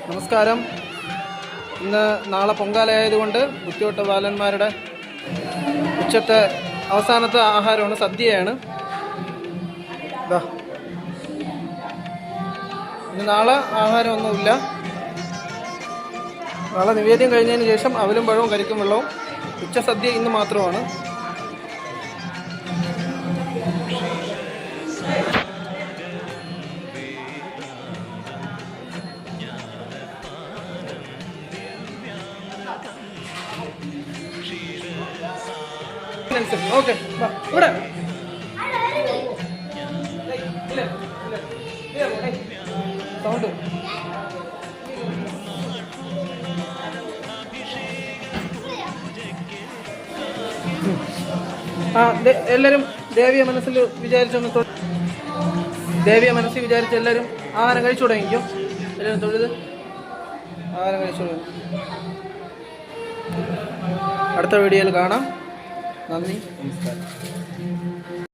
നമസ്കാരം. നാളെ പൊങ്കാലയായതുകൊണ്ട് ബുദ്ധിമുട്ട് ബാലന്മാരുടെ ഉച്ചത്തെ അവസാനത്തെ ആഹാരമാണ്, സദ്യയാണ്. ഇനി നാളെ ആഹാരമൊന്നുമില്ല. നാളെ നിവേദ്യം കഴിഞ്ഞതിന് ശേഷം അവലും പഴവും കരിക്കും വെള്ളവും. ഉച്ചസദ്യ ഇന്ന് മാത്രമാണ്. ഓക്കെ, ഇവിടെ സൗണ്ട് എല്ലാവരും ദേവിയെ മനസ്സിൽ വിചാരിച്ചൊന്ന് ദേവിയെ മനസ്സിൽ വിചാരിച്ച് എല്ലാവരും ആഹാരം കഴിച്ചു തുടങ്ങിക്കും. എല്ലാവരും തൊഴുത് ആഹാരം കഴിച്ചു തുടങ്ങും. അടുത്ത വീഡിയോയിൽ കാണാം. നന്ദി, നമസ്കാരം.